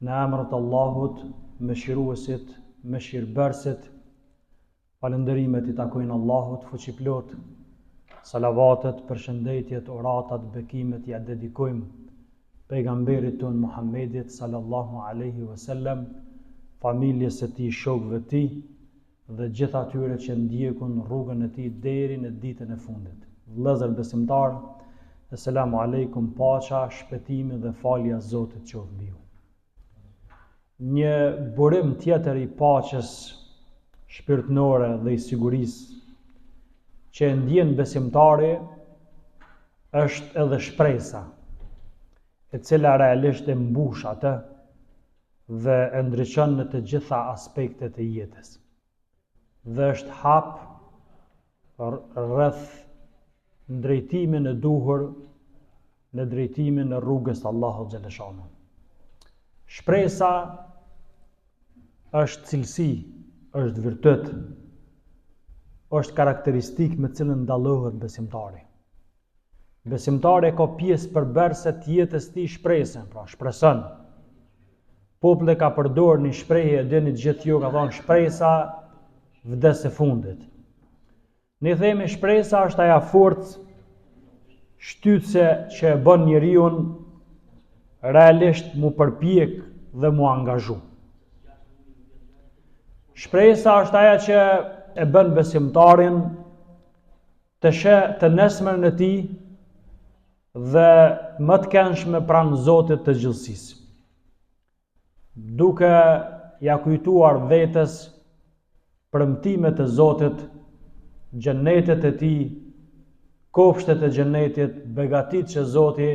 Në emër të Allahut, mëshiruesit, mëshirbërësit, falënderimet I takojnë Allahut fuqiplot, salavatet, përshëndetjet, oratat, bekimet ja dedikojmë pejgamberit tonë Muhammedit sallallahu alaihi wasallam, familjes së tij, shokëve të tij dhe gjithë atyre që ndjekun rrugën e tij deri në ditën e fundit. Vëllezër besimtar, Assalamu alaikum, paqja, shpëtimi dhe falja e Zotit qoftë mbi ju. Një burim tjetër I paqes shpirtërore dhe I sigurisë që e ndjen besimtari është edhe shpresa, e cila realisht e mbush atë dhe e ndriçon në të gjitha aspektet e jetës. Dhe është hap rreth ndrejtimin e duhur në drejtimin e rrugës të Allahut xhaleshanu. Shpresa është cilësi, është virtut, është karakteristikë me cilën dallohet besimtari. Besimtari ka pjesë përbërëse të jetës tij shpresën, pra shpreson. Populli ka përdorur një shprehje, dini gjithë ju, ka thonë shpresa vdes e fundit. Ne themi shpresa është ajo forcë shtytse që e bën njeriu realisht mu përpjek dhe mu angazhu. Shpresa është ajo që e bën besimtarin të sheh të nesmën e tij dhe më të këndshme pranë Zotit të gjithësisë. Duke ja kujtuar vetes premtimet e Zotit, xhenetet e tij, kopshtet e xhenetit, begatit që Zoti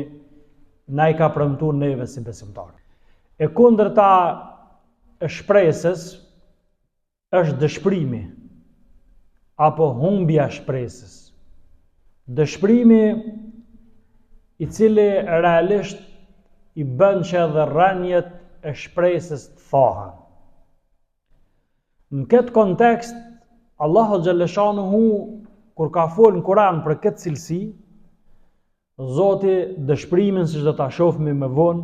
na I ka premtuar neve si besimtar. E kundërta e shpresës është dëshpërimi apo humbja e shpresës. Dëshpërimi I cili realisht I bën që edhe rënjet e shpresës të thahen. Në këtë kontekst, Allahu xhaleshanuhu kur ka folur në Kur'an për këtë cilësi, Zoti dëshpërimin, siç do ta shohim më vonë,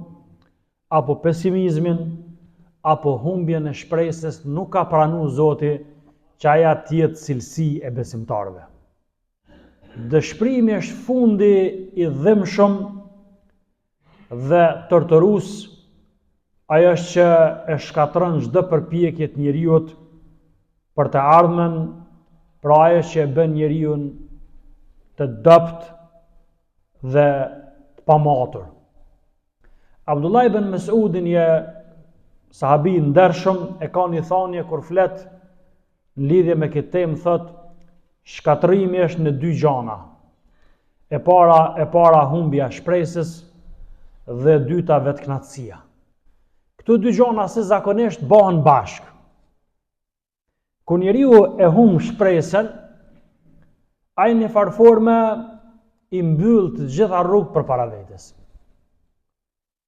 apo pesimizmin, apo humbjen e shpresës, nuk ka pranuar Zoti që aja të jetë cilësi e besimtarëve. Dëshpërimi është fundi I dhimbshëm dhe torturues, ajo është që e shkatron çdo përpjekje të njeriu për të ardhmen, pra ajo që e bën njeriu të dopt dhe të pamatur. Abdullah ibn Mas'udin, një sahabi ndershëm, e ka një thënie kur flet në lidhje me këtë temë, thot shkatrimi është në dy gjana. E para humbja e shpresës dhe e dyta vetknatësia. Këto dy gjana se zakonisht bëhen bashkë. Kur njeriu e humb shpresën, ai në farforme I mbyll të gjitha rrugët përpara vetes.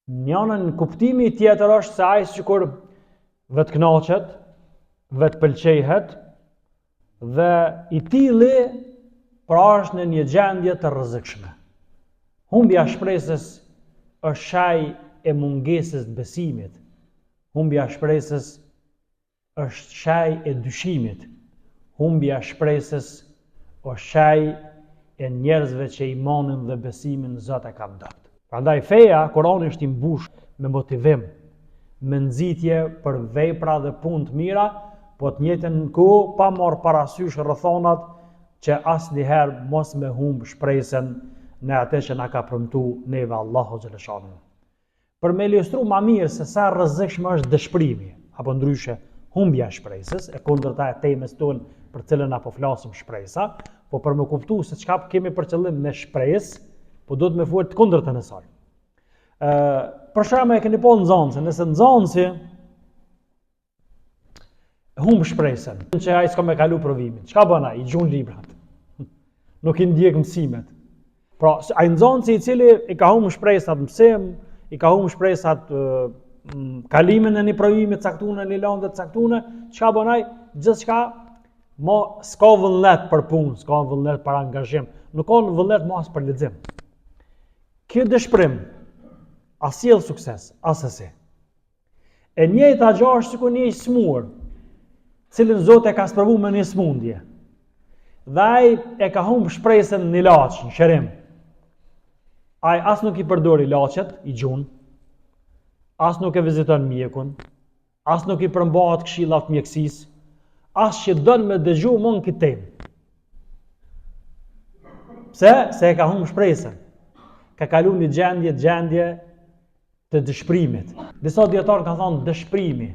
Njënën kuptimi tjetër është se ai sikur vetë kënaqet, vetë pëlqehet dhe I tilli pra është në një gjendje të rrezikshme. Humbja e shpresës është shaj e mungesës të besimit. Humbja e shpresës është shaj e dyshimit. Humbja e shpresës është shaj e njerëzve që imanin dhe besimin Zot e ka dhënë. Prandaj feja, Kurani është I mbush me motivim, me nxitje për vepra dhe punë të mira, po të njëjtën kohë pa marrë parasysh rrethonat që asnjëherë mos me humb shpresën në atë që na ka premtuar neve Allahu xhaleshanu. Për me ilustru më mirë se sa rrezikshëm është dëshpërimi, apo ndryshe humbja e shpresës, e kundërta e temës tonë për cilën apo flasim shpresa, po për me kuptu se çka kemi për qëllim me shpresë, po do të me folë të kundërtën e saj. Për shembull, e keni po nxënësi, nëse nxënësi humb shpresën, që ai s'ka me kalu provimin, çka bën ai? I gjun librat. Nuk I ndjek mësimet. Pra, ai nxënësi I cili I ka humb shpresat mësim, I ka humb shpresat kalimin e një provimi të caktuar në një lëndë të caktuar, çka bën ai? Gjithçka s'ka vullnet për punë, s'ka vullnet për angazhim, nuk ka vullnet as për lexim. Kjo dëshpërim, as sjell sukses, as asë. E njëjta gjë është sikur një smur, cilën Zoti e ka sprovu me një smundje. Dhe ai e ka humb shpresën në ilaç, në shërim. Ai as nuk i përdor ilaçet, i gjun, as nuk e viziton mjekun, as nuk i përmbahet këshillat mjekësisë, as që don me dëgju mon këtë temë. Pse? Se e ka humb shpresën. Ka kalu një gjendje të dëshpërimit. Disa dietarë kanë thonë dëshpërimi,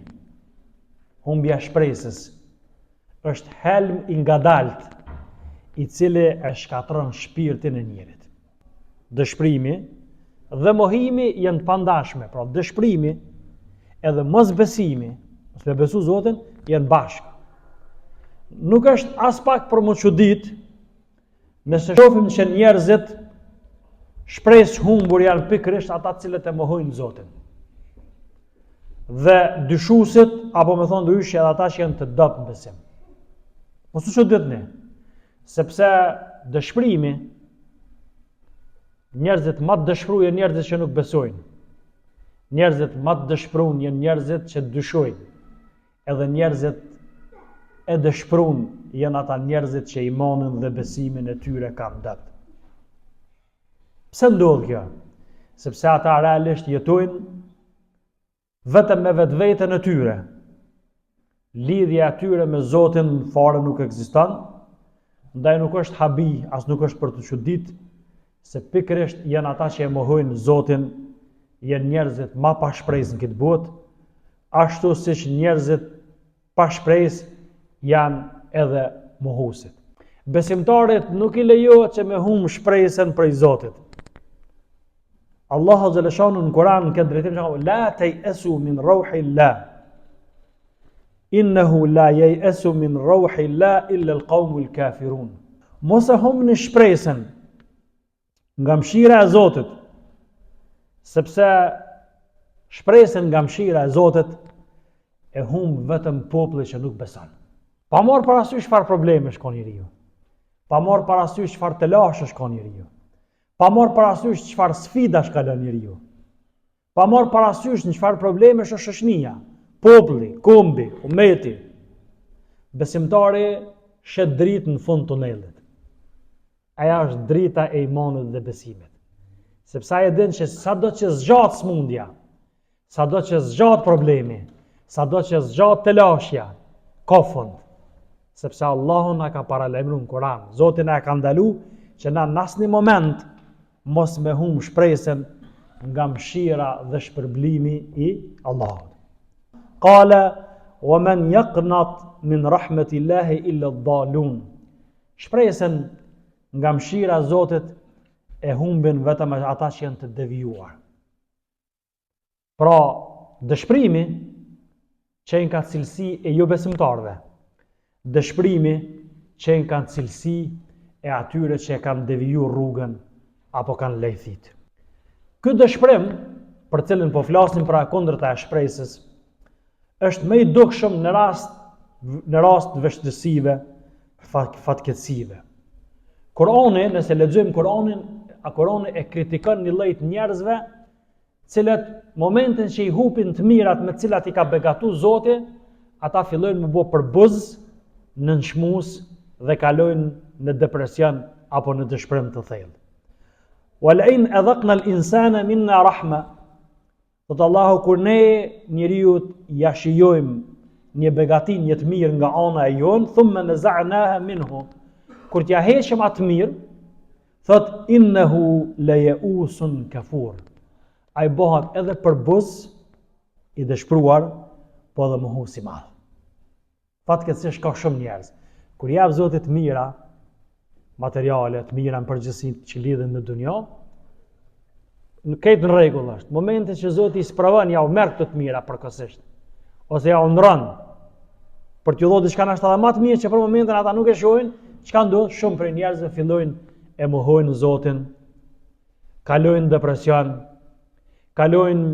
humbja shpresës, është helm i ngadalt, i cili e shkatron shpirtin e njerit. Dëshpërimi dhe mohimi janë pandashme, pra dëshpërimi edhe mosbesimi, mos me besu Zotin, janë bashkë. Nuk është as pak për më çudit nëse shohim që njerëzit shpresë humbur janë pikërisht ata cilët e mohojnë Zotin. Dhe dyshuesit, apo me thonë ndryshe edhe ata që janë të dobët në besim. Mos u çuditni, sepse dëshpërimi, njerëzit më të dëshpëruar janë njerëzit që nuk besojnë. Njerëzit më të dëshpëruar janë njerëzit që dyshojnë. Edhe njerëzit e dëshpëruar janë ata njerëzit që imanin dhe besimin e tyre kanë dëpt. Pse ndodh kjo? Sepse ata realisht jetojnë vetëm me vetveten e tyre. Lidhja e tyre me Zotin fare nuk ekziston, ndaj nuk është habi, as nuk është për të çudit, se pikërisht janë ata që e mohojnë Zotin, janë njerëzit ma pa shpresë në këtë botë, ashtu siç njerëzit pa shpresë janë edhe mohuesit. Besimtarit nuk i lejohet që me humb shpresën prej Zotit. Allahu xhaleshanu në Kur'an në këtë drejtim që ka la tayasu min rauhillah. Innehu la yayasu min rauhillah illa alqawmul kafirun. Mos e humbni shpresën nga mëshira e Zotit, sepse shpresën nga mëshira e Zotit e humb vetëm populli që nuk beson. Pa marrë parasysh çfarë probleme shkon njeriu. Pa marrë parasysh çfarë të lashë shkon njeriu. Pa marrë parasysh çfarë sfida shkalon njeriu. Pa marrë parasysh në çfarë probleme është shoqënia, populli, kombi, ummeti. Besimtari shet dritë në fund tunelit. Aja është drita e imanit dhe besimit. Sepse ai e din që sado që zgjat smundja, sado që zgjat problemi, sado që zgjat të lashja, ka fund. Sepse Allahu na ka paralajmëruar në Kur'an. Zoti na ka ndalu që na në asnjë moment mos me humb shpresën nga mëshira dhe shpërblimi i Allahut. Qala wa man yaqnat min rahmatillahi illa ad-dallun. Shpresën nga mëshira e Zotit e humbin vetëm ata që janë të devijuar. Pra, dëshpërimi qenë ka cilësi e jo besimtarve. Dëshpërimi qenë ka cilësi e atyre që e kanë devijuar rrugën apo kanë lejthit. Ky dëshpërim, për cilën po flasim pra kundërta e shpresës, është më i dukshëm në rast të vështirësive, fatkeqësive. Kurani, nëse lexojmë Kuranin, Kurani e kritikon një lloj të njerëzve, cilët momentin që i hupin të mirat me të cilat i ka begatu Zoti, ata fillojnë me bë përbuz, nënçmues dhe kalojnë në depresion apo në dëshpërim të thellë. Walain adhaqna al-insana minna rahma. Thot Allahu, kur ne njeriu ja shijojmë një begati, një të mirë nga ana e jon, thumma naza'naha minhu. Kur t'ja heqëm atë mirë, thot innehu la ya'usun kafur. Ai bëhet edhe përbuz i dëshpëruar, po edhe mohues i madh. Fatkeqësisht ka shumë njerëz. Kur jap Zoti të mira, materiale të mira në përgjithësi që lidhen me dunjë, në këtë në rregull është. Momentin që Zoti i sprovon ja u merr këto të mira përkohësisht, ose ja u ndron për t'ju dhënë diçka nashta edhe më të mirë që për momentin ata nuk e shohin, çka ndodh? Shumë prej njerëzve fillojnë e mohojnë Zotin, kalojnë depresion, kalojnë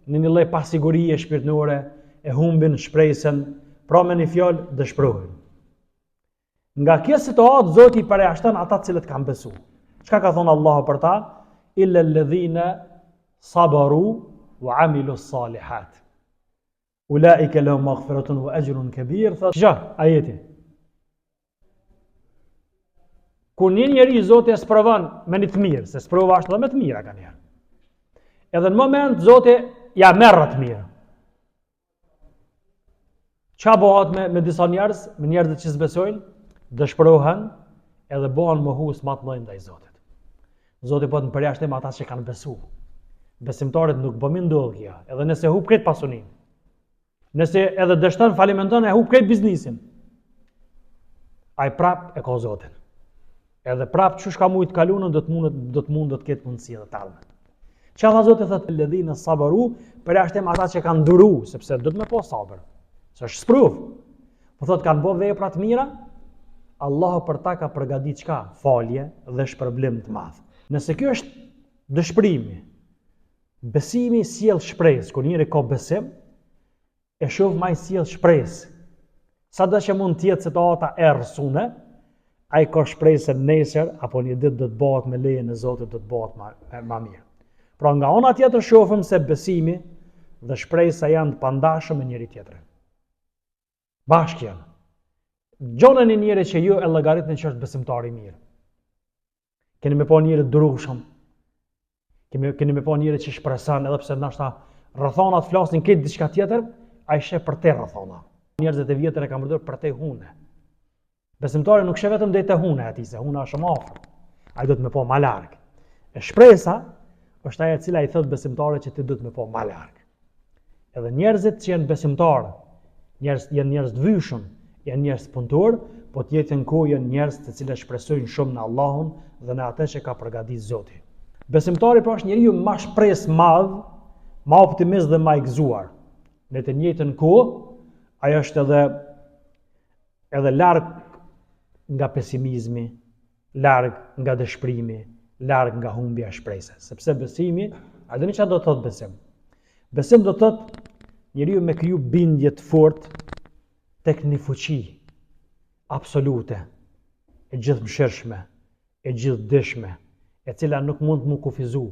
në një lloj pasigurie shpirtërore, e humbin shpresën, pra me një fjalë dëshpërohen. Nga kjo situatë Zoti i përjashton ata të cilët kanë besuar. Çka ka thënë Allahu për ta? Illa alladhina sabaru wa amilu salihat. Ulaika lahum maghfiratun wa ajrun kabir. Thot ajeti. Kur një njeri Zoti e sprovon me një të mirë, se sprovon ashtu edhe me të mira kanë njerë. Edhe në moment Zoti ja merr të mirë. Qa bëhat me disa njerëz, me njerëzit që s'besojnë, dëshpërohen edhe bëhen mohues më të mëdhenj ndaj Zotit. Zoti po të përjashtojmë ata që kanë besu. Besimtarët nuk bëmin ndodh kjo, edhe nëse hub krejt pasunin. Nëse edhe dështon falimenton e hub krejt biznisin. Ai prap e ka Zotin. Edhe prap çush ka mujt kalunën do të ketë mundësi edhe tallme. Çka tha Zoti thotë ledhinë sabaru, përjashtojmë ata që kanë duru, sepse do të më po sabër. Se është sprov. Po thotë kanë bërë vepra të mira, Allahu për ta ka përgatitur çka? Falje dhe shpërblim të madh. Nëse kjo është dëshpërimi, besimi sjell shpresë, kur njëri ka besim, e shoh më sjell shpresë. Sado që mund të jetë se të ata errësune, ai ka shpresë nesër apo një ditë do të bëhet me lejen e Zotit do të bëhet më mirë. Pra nga ana tjetër shohim se besimi dhe shpresa janë të pandashëm me njëri tjetrin. Bashkë janë. Gjonën e njëri që ju e llogaritni që është besimtar i mirë. Keni me pa njëri durueshëm. Keni me pa njëri që shpreson edhe pse ndoshta rrethonat flasin këtë diçka tjetër, ai sheh për te rrethona. Njerëzit e vjetër e kanë përdorur për te hune. Besimtari nuk sheh vetëm deri te hune atij, se huna është më afër. Ai do të më pa më larg. E shpresa është ajo e cila i thot besimtarit që ti do të më pa më larg. Edhe njerëzit që janë besimtarë, janë njerëz të vyshëm, janë njerëz punëtor, po të jetën kohë janë njerëz të cilët shpresojnë shumë në Allahun dhe në atë që ka përgatitur Zoti. Besimtari pra është njeriu më shpresë madh, më optimist dhe më i gëzuar. Në të njëjtën kohë, ai është edhe larg nga pesimizmi, larg nga dëshpërimi, larg nga humbja e shpresës, sepse besimi, a dini çfarë do të thotë besim? Besim do të thotë njeriu me kriju bindje të fortë tek një fuqi absolute, e gjithëmshirshme, e gjithdijshme, e cila nuk mund të mu kufizu.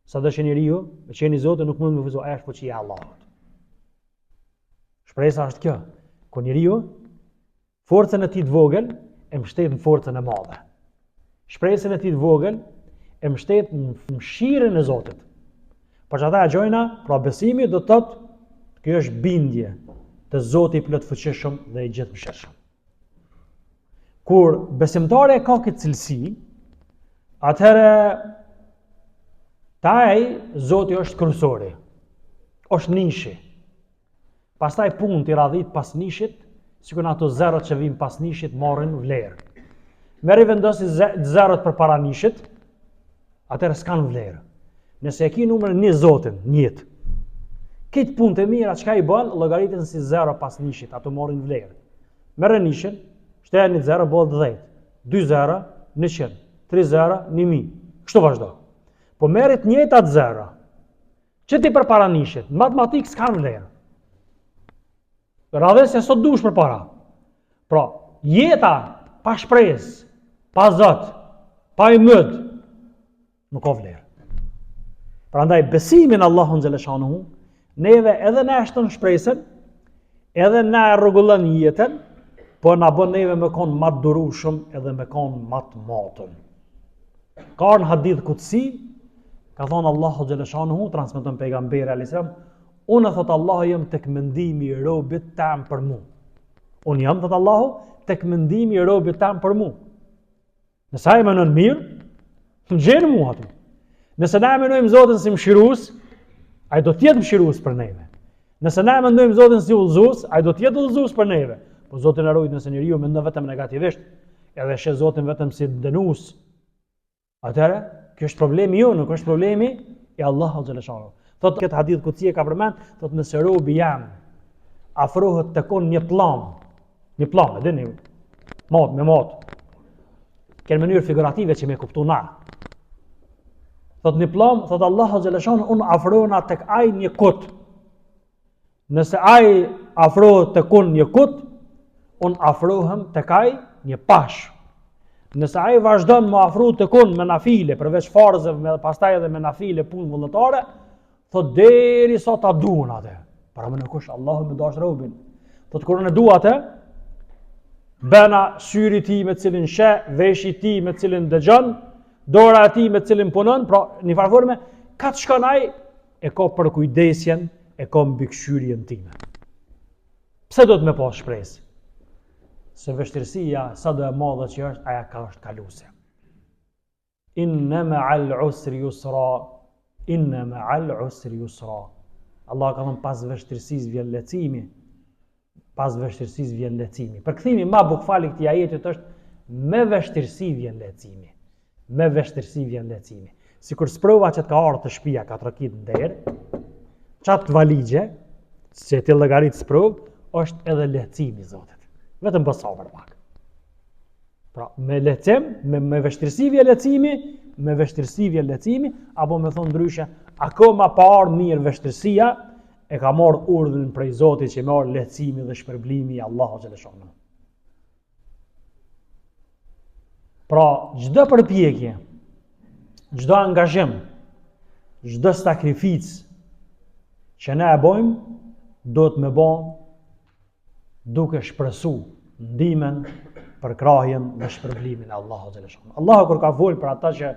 Sado që njeriu, me qenë i Zotit, nuk mund të mu kufizu, ajo është fuqia e Allahut. Shpresa është kjo, ku njeriu forcën e tij të vogël e mbështet në forcën e madhe. Shpresën e tij të vogël e mbështet në mëshirën e Zotit. Por çfarë e gjojna, pra besimi do të thotë kjo është bindje të Zotit i plotfuqishëm dhe i gjithëmshirshëm. Kur besimtari ka këtë cilësi, atëherë taj Zoti është kryesori, është nishi. Pastaj punë të radhit pas nishit, sikur ato zerot që vijnë pas nishit marrin vlerë. Merri vendosi zerot përpara nishit, atëherë s'kan vlerë. Nëse e ki numrin 1 Zotin, njët, këtë punë të mira çka i bën, llogaritën si zero pas nishit, ato marrin vlerë. Merre nishin, shtohet 1 zero bëhet 10, 2 zero 100, 3 zero 1000. Kështu vazhdo. Po merret njëjtat zero. Që ti përpara nishit, matematik s'kan vlerë. Radhë se sot dush përpara. Pra, jeta pa shpresë, pa Zot, pa i mëd, nuk ka vlerë. Prandaj besimi në Allahun xhaleshanuhu, neve edhe na shton shpresën, edhe na rregullon jetën, po na bën neve me kon më të durueshëm edhe me kon më të matëm. Ka në hadith kutsi, ka thonë Allahu xhaleshanuhu, transmeton pejgamberi alayhis salam, unë thot Allahu jam tek mendimi i robit tam për mua. Unë jam thot Allahu tek mendimi i robit tam për mua. Nëse ai mënon mirë, të gjen mua atë. Nëse na mendojmë Zotin si mëshirues, ai do të jetë mëshirues për neve. Nëse na mendojmë Zotin si udhëzues, ai do të jetë udhëzues për neve. Po Zoti na ruaj nëse njeriu mendon vetëm negativisht, edhe sheh Zotin vetëm si dënues. Atëherë, kjo është problemi ju, nuk është problemi i Allahut xhaleshanuhu. Thot këtë hadith kutsi e ka përmend, thot nëse robi jam afrohet të kon një pllum, e dini, me mot. Në mënyrë figurative që me kuptu na. Thot një pllum, thot Allahu xhaleshanuhu, unë afrohena tek ai një kut. Nëse ai afrohet të kon një kut, unë afrohem tek ai një pash. Nëse ai vazhdon më afro të kon me nafile, përveç farzëve, pastaj edhe me nafile punë vullnetare, thot deri sa ta duan atë. Para më në kush, Allahu më dash robin. Thot kur në duat bëna syri ti me cilin sheh, veshi ti me cilin dëgjon, dora ti me cilin punon, pra një farë forme, ka të shkon ai e ka për kujdesjen, e ka mbikëqyrjen time. Pse do të më pas shpresë? Se vështirësia sa do e madhe që është, aja ka është kaluese. Inna ma'al usri yusra, inna ma'al usri yusra. Allah ka thënë pas vështirësisë vjen lehtësimi. Pas vështirësisë vjen lehtësimi. Përkthimi më bukfali këtij ajetit është me vështirësi vjen lehtësimi. Me vështirësi vjen lehtësimi. Sikur sprova që të ka ardhur të shtëpia 4 kit nder, çat valigje, se ti llogarit sprov, është edhe lehtësimi i Zotit. Vetëm pas sabër pak. Pra, me lehtësim, me vështirësi vjen lehtësimi, me vështirësi vjen lehtësimi, apo me thon ndryshe, akoma pa ardhur mirë vështirësia, e ka marrë urdhën prej Zotit që marr lehtësimi dhe shpërblimi i Allahut xhaleshano. Pra, çdo përpjekje, çdo angazhim, çdo sakrificë që ne e bojmë, do të më bën duke shpresu ndihmën, përkrahjen dhe shpërblimin e Allahut xhaleshano. Allahu kur ka folur për ata që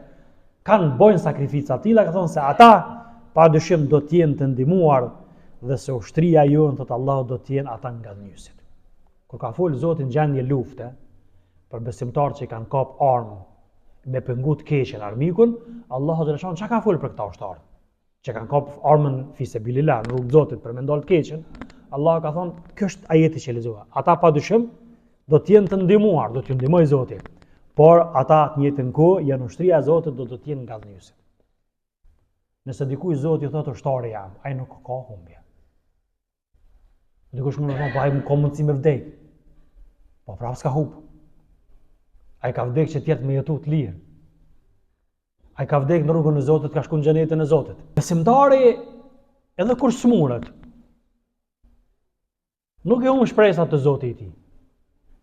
kanë bojnë sakrifica të tilla, ka thonë se ata padyshim do të jenë të ndihmuar dhe se ushtria jonë, thot Allahu, do të jenë ata nga njësit. Kur ka folur Zoti në gjendje lufte për besimtarët që kanë kap armë me pengut keqen armikun, Allahu xhaleshano çka ka folur për këta ushtarë që kanë kap armën fisabilillah në rrugë të Zotit për me ndal të keqen. Allah ka thonë, kjo është ajeti që lexova. Ata padyshim do të jenë të ndihmuar, do t'ju ndihmojë Zoti. Por ata të njëjtën kohë janë ushtria e Zotit, do të jenë ngallënyse. Nëse dikuj Zoti thotë ushtari jam, ai nuk ka humbje. Dikush mund të thonë, po ai ka mundësi me vdek. Po prapë s'ka humb. Ai ka vdek që tjerë me jetu të lirë. Ai ka vdek në rrugën e Zotit, ka shku në xhenetin e Zotit. Besimtari edhe kur smuret, nuk e humb shpresat të Zotit i tij.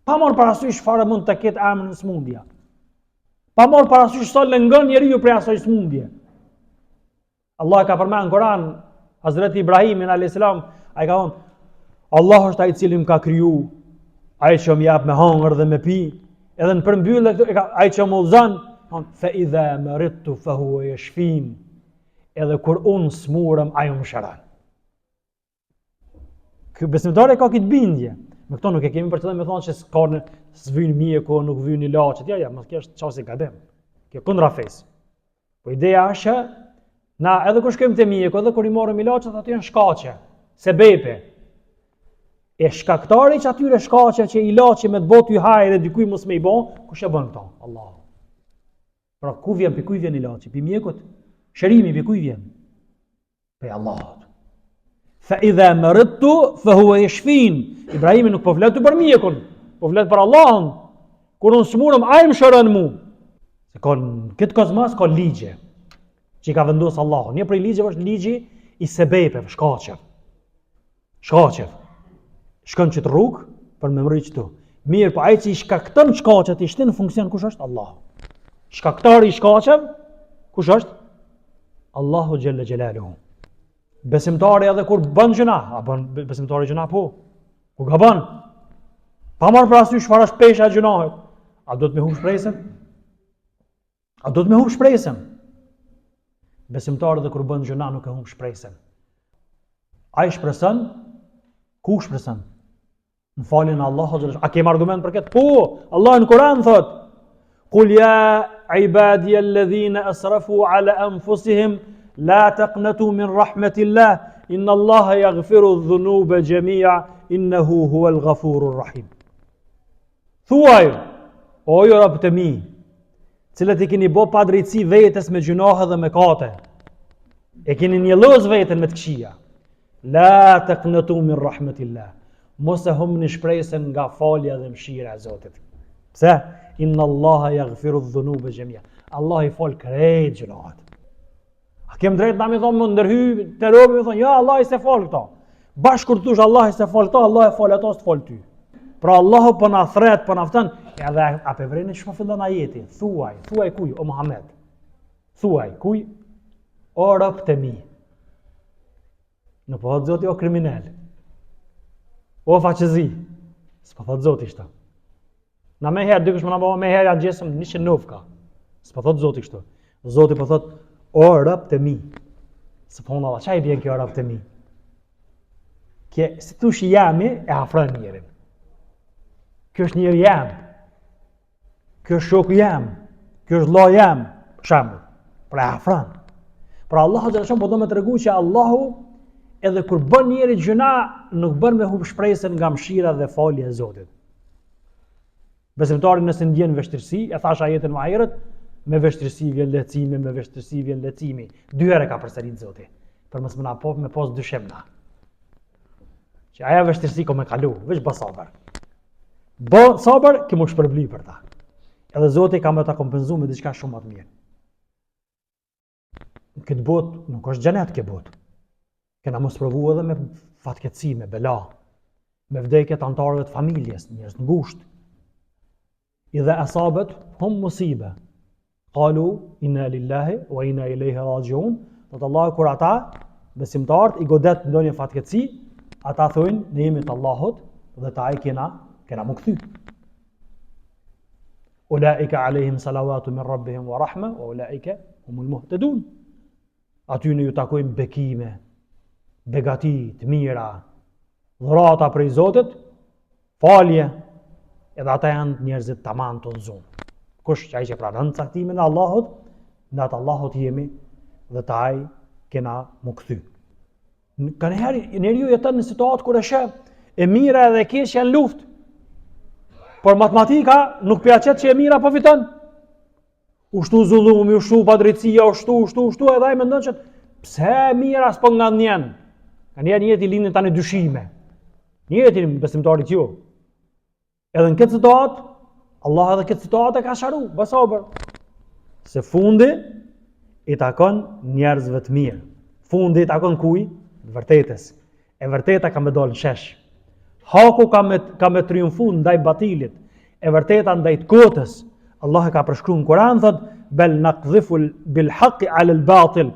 Pa marrë parasysh çfarë mund të ketë emrin në smundja. Pa marrë parasysh sa lëngon njeriu prej asaj smundje. Allah ka përmendur në Kur'an, Hazreti Ibrahimin alayhis salam, ai ka thonë, Allah është ai i cili më ka kriju, ai që më jap me hangër dhe me pi, edhe në përmbyllje ai që më udhëzon, fa idha maridtu fa huwa yashfin. Edhe kur unë smurem, ai më shëron. Ky besimtari ka këtë bindje. Me këto nuk e kemi për qëllim me thonë që s'vyn mjeku, nuk vyn ilaçet. Ja, mos kjo është çasti gabim. Kjo kundra fesë. Po ideja është na edhe kur shkojmë te mjeku, edhe kur i marrim ilaçet, aty janë shkaqe, sebepe. E shkaktari që atyre shkaqe që ilaçi me të botë hy hajër dhe dikuj mos me i bën, kush e bën këto? Allahu. Pra ku vjen, pi kuj vjen ilaçi? Pi mjekut? Shërimi pi kuj vjen? Pe Allahut. Fa idha maridtu fa huwa yashfin. Ibrahimi nuk po flet për mjekun, po flet për Allahun. Kur unë smurem, ai më shëron mua. Se këtë kozmas ka ligje që i ka vendosur Allahu. Një prej ligjeve është ligji i sebepeve, shkaqeve. Shkaqeve. Shkon që të rrugë për me mri qëtu. Mirë, po ai që i shkakton shkaqet i shtin në funksion, kush është? Allahu. Shkaktari i shkaqeve, kush është? Allahu xhalla xhelaluhu. Besimtari edhe kur bën gjuna, a bën besimtari gjuna po? Ku ka bën? Pa marrë parasysh çfarë është pesha e gjunahit. A do të më humb shpresën? A do të më humb shpresën? Besimtari edhe kur bën gjuna nuk e humb shpresën. Ai shpreson? Ku shpreson? Në faljen e Allahut. A kem argument për këtë? Po, Allah në Kur'an thot: "Qul ya ibadiy alladhina asrafu ala anfusihim la taqnatu min rahmatillah inna Allaha yaghfiru dhunuba jami'a innahu huwal ghafurur rahim." Thuaj, o ju robët e mi, cilët i keni bë padrejtësi vetes me gjunahe dhe mëkate, e keni njëlloz veten me të këqija. La taqnatu min rahmatillah. Mos e humni shpresën nga falja dhe mëshira e Zotit. Pse? Inna Allaha yaghfiru dhunuba jami'a. Allah i fal krejt gjunahet. A kem drejt na mi thonë më ndërhy te robi, më thonë, ja Allah i se fal këto. Bashkur të thush Allah i se fal këto, Allah e fal ato, s'të fal ty. Pra Allahu po na thret, po na fton, edhe a pe vreni çfarë fillon ajeti? Thuaj kuj, o Muhammed. Thuaj kuj, o rob të mi. Nuk po thot Zoti o kriminal. O faqëzi. S'po thot Zoti kështu. Na më herë dikush më na bëu më herë atë gjesëm 100 novka. S'po thot Zoti kështu. Zoti po thot o rob të mi. Subhanallahu, çai vjen kjo rob të mi. Kje si thush jami e afron njerin. Kjo është njeri jam. Kjo është shoku jam. Kjo është vlla jam, për shembull. Pra e afron. Pra Allahu xhallahu po do më tregu që Allahu edhe kur bën njeri gjuna nuk bën me humb shpresën nga mëshira dhe falja e Zotit. Besimtari nëse ndjen vështirësi, e thash ajetin më herët, me vështirësi vjen lehtësimi, me vështirësi vjen lehtësimi. 2 herë ka përsërit Zoti, për mos më na pop me pos dyshim na. Që aja vështirësi ko me kalu, veç bë sabër. Bë sabër, ke më shpërbly për ta. Edhe Zoti ka me ta kompenzu me diçka shumë më të mirë. Këtë botë nuk është xhenet këtë botë. Kena mos provu edhe me fatkeqësi, me bela, me vdekje të antarëve të familjes, njerëz të ngushtë. Idha asabet hum musibe. Qalu inna lillahi wa inna ilaihi rajiun. Thot Allahu kur ata besimtarët i godet ndonjë fatkeqësi, ata thojnë ne jemi të Allahut dhe ta ai kena më kthy. Ulaika alehim salawatu min rabbihim wa rahma wa ulaika humul muhtadun. Aty ne ju takojmë bekime, begati të mira, dhurata prej Zotit, falje, edhe ata janë njerëzit tamam të udhëzuar. Kush ai që pranon caktimin e Allahut, në atë Allahut jemi dhe ta ai kena më kthy. Kanëherë njeriu jeton në situatë kur e sheh e mira edhe e keq janë luftë. Por matematika nuk piaqet që e mira po fiton. Ushtu zullumi, ushtu padrejtësia, ushtu edhe ai mendon që pse e mira s'po nganjen. Kanëherë njëri lindin tani dyshime. Njëri besimtarit ju. Edhe në këtë situatë, Allah edhe këtë situatë e ka sharu, basabër. Se fundi i takon njerëzve të mirë. Fundi i takon kuj? Vërtetës. E vërteta ka me dalë në shesh. Haku ka me triumfu ndaj batilit. E vërteta ndaj të kotës. Allah e ka përshkruar në Kur'an, thot, bel naqdhifu bil haqqi ala al batil.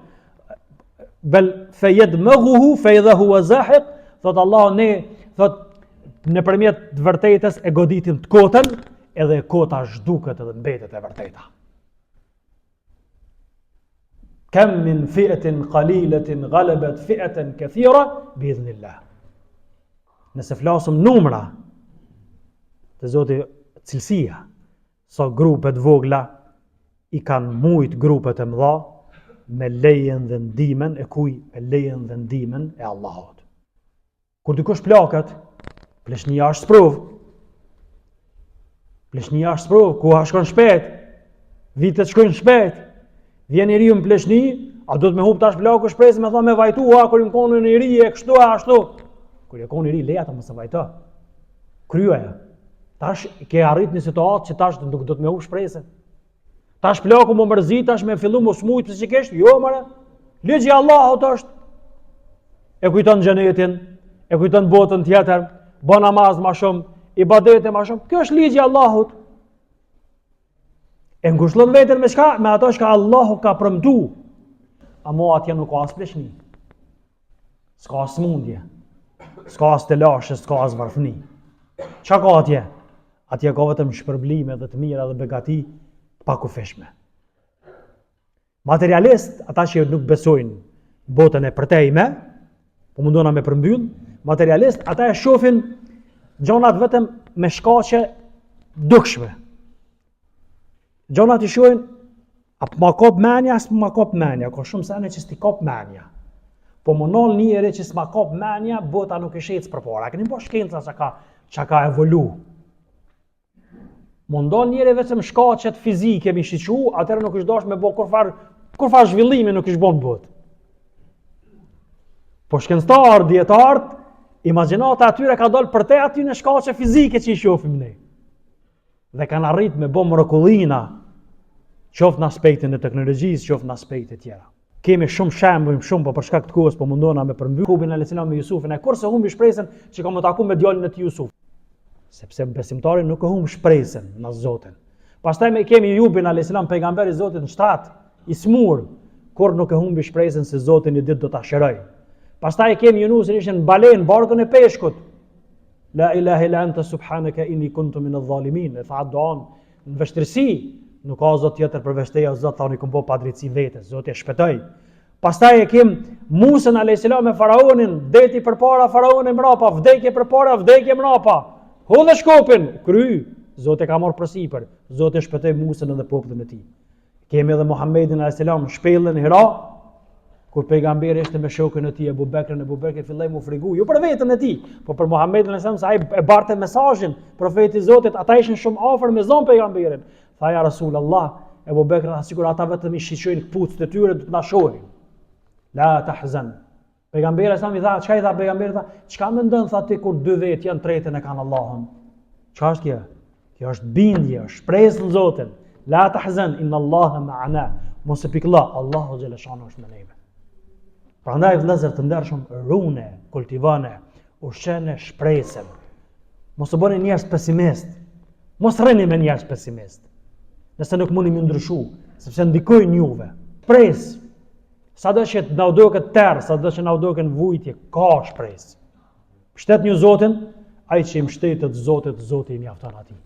Bel fayadmaghuhu fa idha huwa zahiq. Thot Allah ne thot nëpërmjet të vërtetës e goditim të kotën, edhe kota zhduket edhe mbetet e vërteta. Kam min fi'atin qalilatin ghalabat fi'atan kathira bi'idhnillah. Nëse flasëm numra të Zoti cilësia, sa grupet vogla i kanë mujt grupet e mëdha me lejen dhe ndimen e kuj, me lejen dhe ndimen e Allahut. Kur dikush plaket, pleshnia është sprov. Pleshnia është sprov, ku shkon shpejt, vitet shkojnë shpejt. Vjen njeriu në pleshni, a do të me hub tash plaku shpresë me thonë me vajtu, kur im konë në ri e kështu ashtu. Kur e konë në ri leja ta mos e vajto. Kryeja. Tash ke arrit në situatë që tash do të me hub shpresën. Tash plaku më mërzit, tash me fillu mos mujt pse çikesh, jo more. Ligji i Allahut është. E kujton xhenetin, e kujton botën tjetër, bën namaz më shumë, ibadete më shumë. Kjo është ligji i Allahut. E ngushëllon veten me çka? Me ato që Allahu ka premtu. Amo atje nuk ka as pleshni. S'ka as mundje. S'ka as të lashë, s'ka as varfëni. Çka ka atje? Atje ka vetëm shpërblime dhe të mira dhe begati pa kufishme. Materialist, ata që nuk besojnë botën e përtejme, po mundona me përmbyll, materialist, ata e shohin gjonat vetëm me shkaqe dukshme. Gjonat i shohin, apo ma kop menja, s'po ma kop menja, ka shumë sene që s'ti kop menja. Po më nol njëri që s'ma kop menja, bota nuk i shetës për para. Këni po shkenca që ka evolu. Më ndonë njëri vetëm shkaqet fizike mi shiqu, atërë nuk është dash me bo kurfar zhvillimi nuk është bo në botë. Po shkencëtar, dietar, imagjinata atyre ka dalë për te aty në shkaqe fizike që i shohim ne. Dhe kanë arrit me bo mrekullina, qoftë në aspektin e teknologjisë, qoftë në aspekte tjera. Kemi shumë shembuj, shumë, po për shkak të kohës po mundona me përmbyll Jakubin alayhis salam me Jusufin, e kurse humbi shpresën që ka më taku me djalin e tij Jusuf. Sepse besimtari nuk e humb shpresën në Zotin. Pastaj me kemi Jubin alayhis salam, pejgamberi i Zotit në shtrat, i smur, kur nuk e humbi shpresën se Zoti një ditë do ta shëroj. Pastaj kemi Yunusin, ishin në balen, barkën e peshkut. La ilaha illa anta subhanaka inni kuntu minadh dhalimin. E tha duan në vështirësi, nuk ka zot tjetër përveç teje, o Zot, thoni kum po padrejtësi vetes, Zoti e shpëtoi. Pastaj e kem Musën alayhis salam me faraonin, deti përpara faraonit mbrapa, vdekje përpara, vdekje mbrapa. Hodhe shkopin, kry. Zoti ka marrë përsipër. Zoti e shpëtoi Musën dhe popullin e tij. Kemi edhe Muhammedin alayhis salam, shpellën Hira, kur pejgamberi ishte me shokën e tij Abu Bekrin filloi mu frigu, jo për veten e tij, por për Muhammedin alayhis salam, sa ai e barte mesazhin, profeti i Zotit, ata ishin shumë afër me zon pejgamberin. Tha ja Rasulullah, Abu Bekri tha sikur ata vetëm i shiqojnë kputucët e tyre do të na shohin. La tahzan. Pejgamberi sa mi tha, çka i tha pejgamberi tha, çka mendon tha ti kur dy vet janë tretën e kanë Allahun? Çka është kjo? Kjo është bindje, është shpresë në Zotin. La tahzan, inna Allaha ma'ana. Mos e pikëlla, Allahu xhela shanu është me neve. Prandaj vëllezër të ndershëm, rune, kultivone, ushqene shpresën. Mos u bëni njerëz pesimist. Mos rrini me njerëz pesimist. Nëse nuk mundi më ndryshu, sepse ndikojnë juve. Shpresë. Sado që na u duket terr, sado që na u duket vujtje, ka shpresë. Shtet një Zotin, ai që i mbështetet Zotit, Zoti i mjafton atij.